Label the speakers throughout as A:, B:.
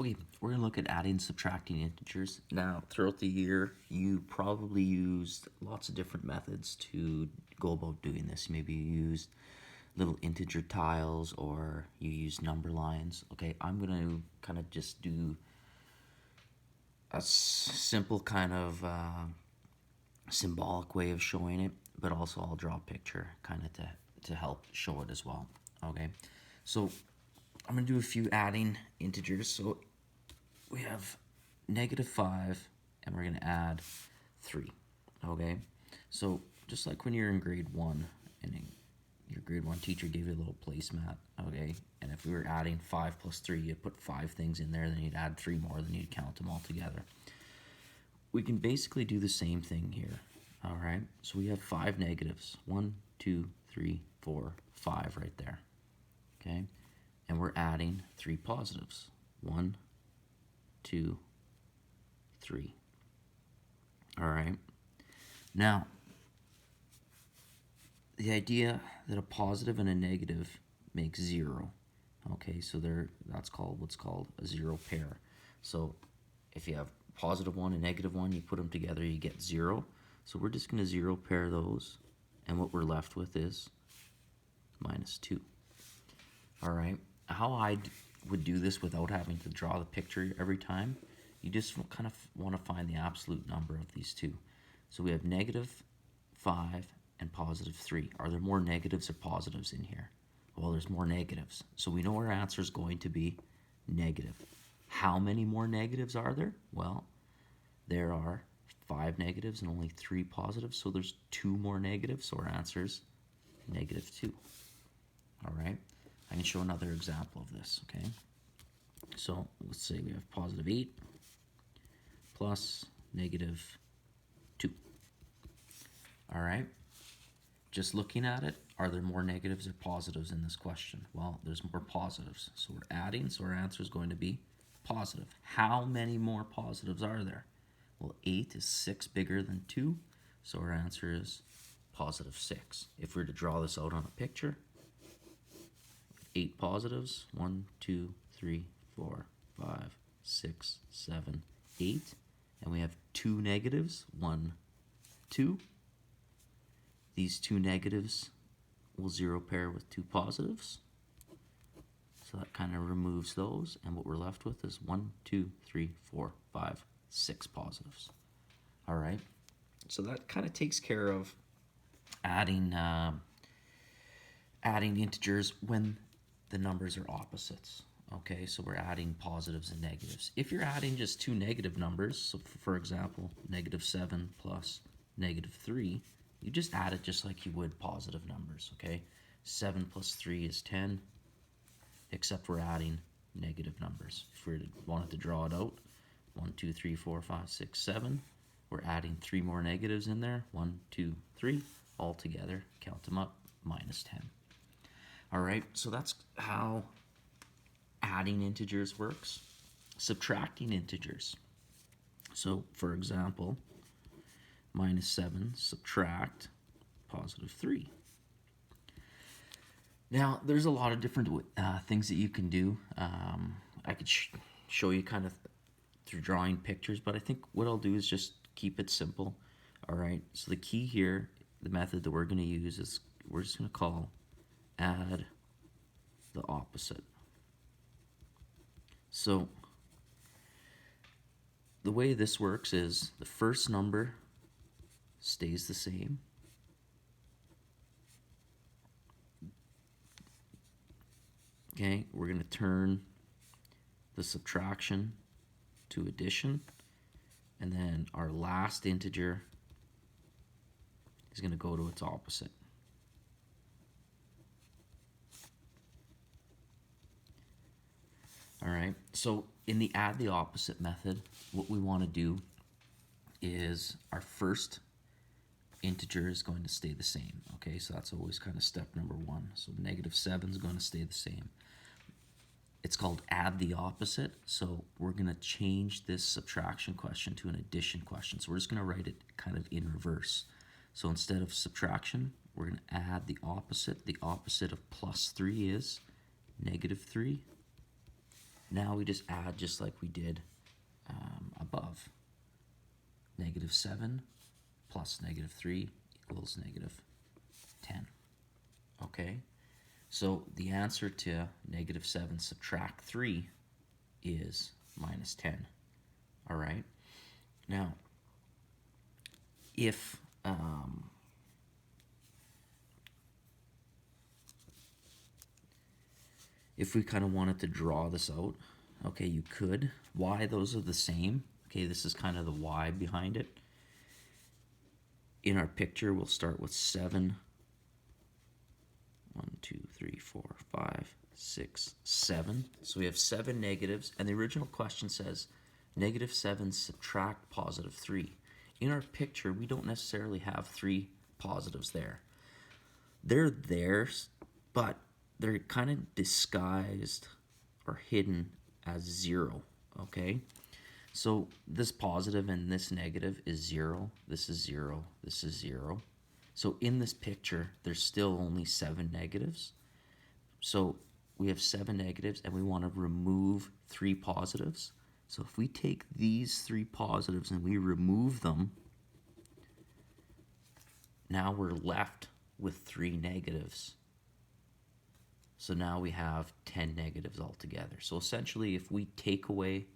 A: Okay, we're gonna look at adding and subtracting integers. Now, throughout the year, you probably used lots of different methods to go about doing this. Maybe you used little integer tiles or you used number lines. Okay, I'm gonna kind of just do a simple kind of symbolic way of showing it, but also I'll draw a picture kind of to help show it as well. Okay, so I'm gonna do a few adding integers. So we have -5 and we're going to add 3. Okay, so just like when you're in grade 1 and your grade 1 teacher gave you a little placemat, okay, and if we were adding 5 plus 3, you'd put 5 things in there, then you'd add 3 more, then you'd count them all together. We can basically do the same thing here. All right, so we have 5 negatives, 1, 2, 3, 4, 5 right there. Okay, and we're adding 3 positives, 1, 2, 3. All right. Now, the idea that a positive and a negative makes 0. Okay, so that's what's called a 0 pair. So if you have +1 and -1, you put them together, you get 0. So we're just going to 0 pair those, and what we're left with is -2. All right. How I would do this without having to draw the picture every time, you just kind of want to find the absolute number of these two. So we have -5 and +3. Are there more negatives or positives in here? Well, there's more negatives. So we know our answer is going to be negative. How many more negatives are there? Well, there are 5 negatives and only 3 positives, so there's 2 more negatives, so our answer is -2. All right, I can show another example of this, okay? So let's say we have +8 plus -2. All right, just looking at it, are there more negatives or positives in this question? Well, there's more positives, so we're adding, so our answer is going to be positive. How many more positives are there? Well, 8 is 6 bigger than 2, so our answer is +6. If we were to draw this out on a picture, 8 positives, 1, 2, 3, 4, 5, 6, 7, 8, and we have 2 negatives, 1, 2. These 2 negatives will 0 pair with 2 positives, so that kind of removes those, and what we're left with is 1, 2, 3, 4, 5, 6 positives. All right, so that kind of takes care of adding integers when the numbers are opposites. Okay, so we're adding positives and negatives. If you're adding just 2 negative numbers, so for example, -7 plus -3, you just add it just like you would positive numbers, okay? 7 plus 3 is 10, except we're adding negative numbers. If we wanted to draw it out, 1, 2, 3, 4, 5, 6, 7, we're adding 3 more negatives in there, 1, 2, 3, all together, count them up, -10. All right, so that's how adding integers works. Subtracting integers. So, for example, -7 subtract +3. Now, there's a lot of different things that you can do. I could show you kind of through drawing pictures, but I think what I'll do is just keep it simple. All right, so the key here, the method that we're going to use is we're just going to call add the opposite. So the way this works is the first number stays the same. Okay, we're going to turn the subtraction to addition, and then our last integer is going to go to its opposite. All right, so in the add the opposite method, what we want to do is our first integer is going to stay the same. Okay, so that's always kind of step number 1. So -7 is going to stay the same. It's called add the opposite, so we're going to change this subtraction question to an addition question. So we're just going to write it kind of in reverse. So instead of subtraction, we're going to add the opposite. The opposite of +3 is -3. Now we just add just like we did above. -7 plus -3 equals -10. Okay, so the answer to -7 subtract 3 is -10. All right, now if we kind of wanted to draw this out, okay, you could. Why those are the same? Okay, this is kind of the why behind it. In our picture, we'll start with 7. 1, 2, 3, 4, 5, 6, 7. So we have 7 negatives, and the original question says -7 subtract +3. In our picture, we don't necessarily have 3 positives there. They're there, but they're kind of disguised or hidden as 0, okay? So this positive and this negative is 0, this is 0, this is 0. So in this picture, there's still only 7 negatives. So we have 7 negatives and we want to remove 3 positives. So if we take these 3 positives and we remove them, now we're left with 3 negatives. So now we have 10 negatives altogether. So essentially, if we take away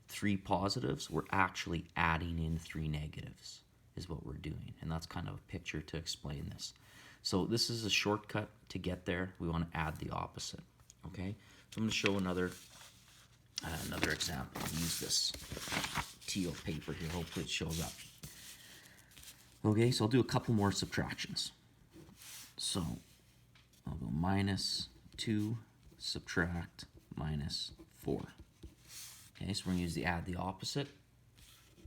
A: 3 positives, we're actually adding in 3 negatives is what we're doing. And that's kind of a picture to explain this. So this is a shortcut to get there. We want to add the opposite. Okay, so I'm going to show another example. I'll use this teal paper here. Hopefully it shows up. Okay, so I'll do a couple more subtractions. So I'll go -2 subtract -4. Okay, so we're going to use the add the opposite.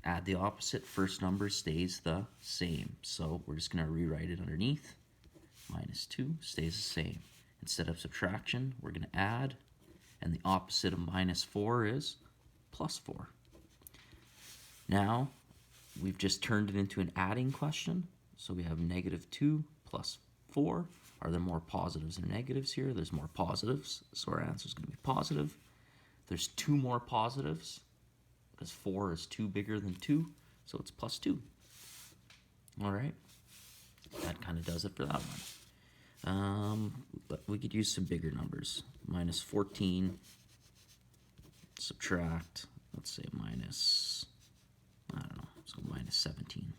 A: Add the opposite, first number stays the same. So we're just going to rewrite it underneath. -2 stays the same. Instead of subtraction, we're going to add. And the opposite of -4 is +4. Now, we've just turned it into an adding question. So we have -2 plus 4. Are there more positives and negatives here? There's more positives, so our answer is going to be positive. There's 2 more positives, because 4 is 2 bigger than 2, so it's +2. All right, that kind of does it for that one. But we could use some bigger numbers. -14 subtract, let's say -17.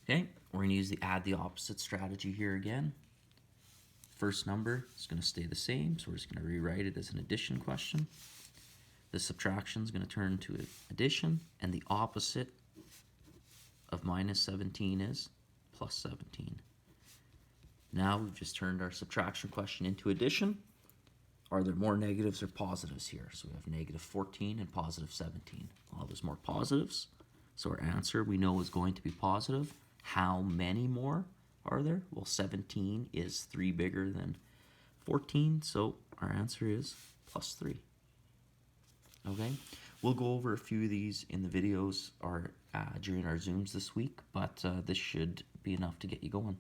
A: Okay, we're going to use the add the opposite strategy here again. First number is going to stay the same, so we're just going to rewrite it as an addition question. The subtraction is going to turn to an addition, and the opposite of -17 is +17. Now we've just turned our subtraction question into addition. Are there more negatives or positives here? So we have -14 and +17. Well, there's more positives, so our answer we know is going to be positive. How many more are there? Well, 17 is 3 bigger than 14, so our answer is +3. Okay, we'll go over a few of these in the videos or during our Zooms this week, but this should be enough to get you going.